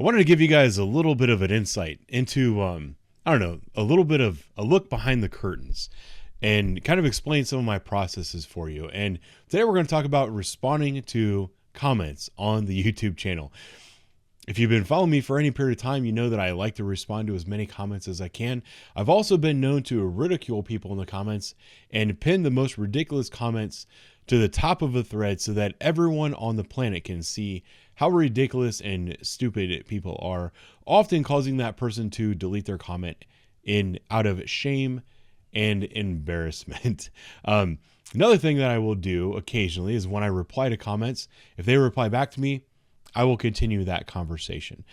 I wanted to give you guys a little bit of an insight into, I don't know, a little bit of a look behind the curtains and kind of explain some of my processes for you. And today we're going to talk about responding to comments on the YouTube channel. If you've been following me for any period of time, you know that I like to respond to as many comments as I can. I've also been known to ridicule people in the comments and pin the most ridiculous comments to the top of a thread so that everyone on the planet can see how ridiculous and stupid people are, often causing that person to delete their comment out of shame and embarrassment. Another thing that I will do occasionally is when I reply to comments, if they reply back to me, I will continue that conversation.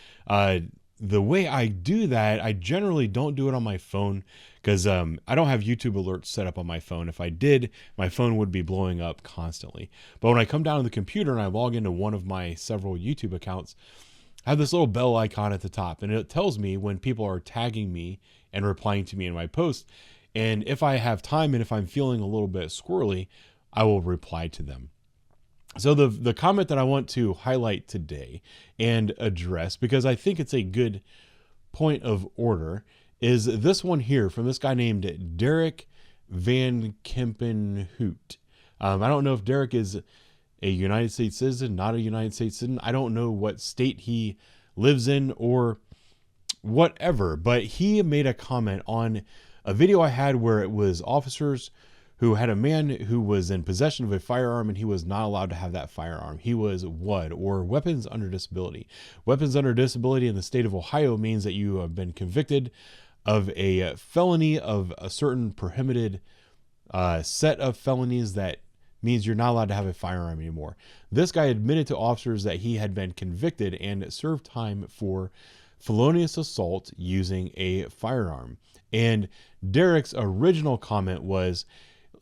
The way I do that, I generally don't do it on my phone because I don't have YouTube alerts set up on my phone. If I did, my phone would be blowing up constantly. But when I come down to the computer and I log into one of my several YouTube accounts, I have this little bell icon at the top, and it tells me when people are tagging me and replying to me in my post. And if I have time and if I'm feeling a little bit squirrely, I will reply to them. So the comment that I want to highlight today and address, because I think it's a good point of order, is this one here from this guy named Derek Van Kempenhout. I don't know if Derek is a United States citizen, not a United States citizen. I don't know what state he lives in or whatever, but he made a comment on a video I had where it was officers who had a man who was in possession of a firearm and he was not allowed to have that firearm. He was WUD, or weapons under disability. Weapons under disability in the state of Ohio means that you have been convicted of a felony of a certain prohibited set of felonies that means you're not allowed to have a firearm anymore. This guy admitted to officers that he had been convicted and served time for felonious assault using a firearm. And Derek's original comment was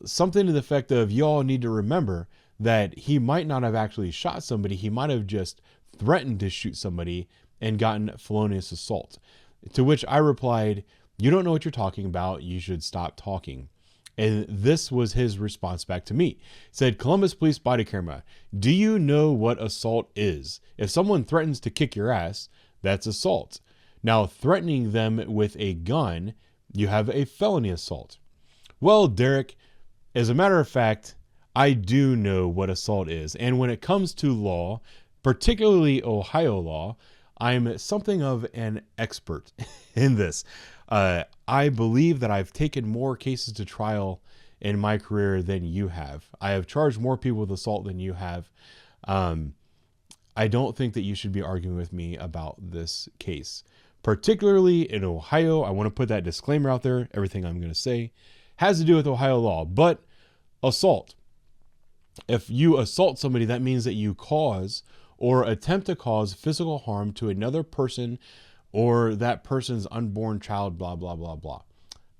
something to the effect of, y'all need to remember that he might not have actually shot somebody. He might have just threatened to shoot somebody and gotten felonious assault. To which I replied, you don't know what you're talking about. You should stop talking. And this was his response back to me. He said, Columbus Police Body Camera, do you know what assault is? If someone threatens to kick your ass, that's assault. Now, threatening them with a gun, you have a felony assault. Well, Derek, as a matter of fact, I do know what assault is. And when it comes to law, particularly Ohio law, I'm something of an expert in this. I believe that I've taken more cases to trial in my career than you have. I have charged more people with assault than you have. I don't think that you should be arguing with me about this case. Particularly in Ohio, I want to put that disclaimer out there. Everything I'm going to say has to do with Ohio law, but assault. If you assault somebody, that means that you cause or attempt to cause physical harm to another person or that person's unborn child, blah, blah, blah, blah.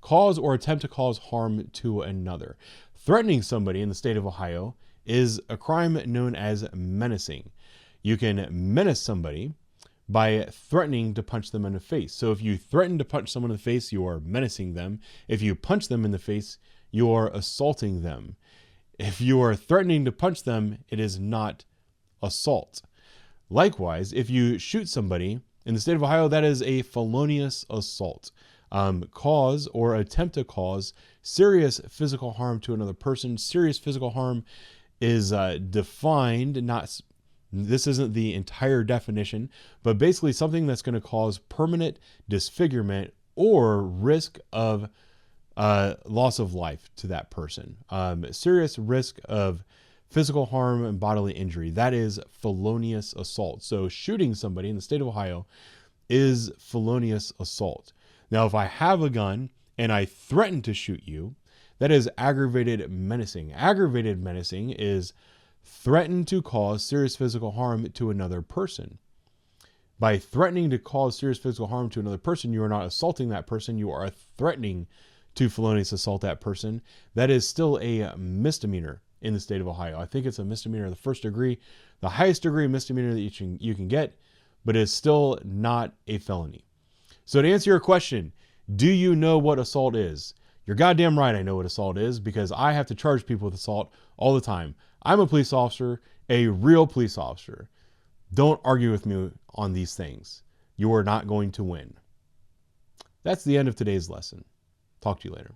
Cause or attempt to cause harm to another. Threatening somebody in the state of Ohio is a crime known as menacing. You can menace somebody by threatening to punch them in the face. So if you threaten to punch someone in the face, you are menacing them. If you punch them in the face, you are assaulting them. If you are threatening to punch them, it is not assault. Likewise, if you shoot somebody in the state of Ohio, that is a felonious assault. Cause or attempt to cause serious physical harm to another person. Serious physical harm is defined, this isn't the entire definition, but basically something that's going to cause permanent disfigurement or risk of loss of life to that person. Serious risk of physical harm and bodily injury. That is felonious assault. So shooting somebody in the state of Ohio is felonious assault. Now, if I have a gun and I threaten to shoot you, that is aggravated menacing. Aggravated menacing is threaten to cause serious physical harm to another person. By threatening to cause serious physical harm to another person, you are not assaulting that person. You are threatening to felonious assault that person. That is still a misdemeanor in the state of Ohio. I think it's a misdemeanor of the first degree, the highest degree misdemeanor that you can get, but it's still not a felony. So to answer your question, do you know what assault is? You're goddamn right I know what assault is, because I have to charge people with assault all the time. I'm a police officer, a real police officer. Don't argue with me on these things. you are not going to win. That's the end of today's lesson. Talk to you later.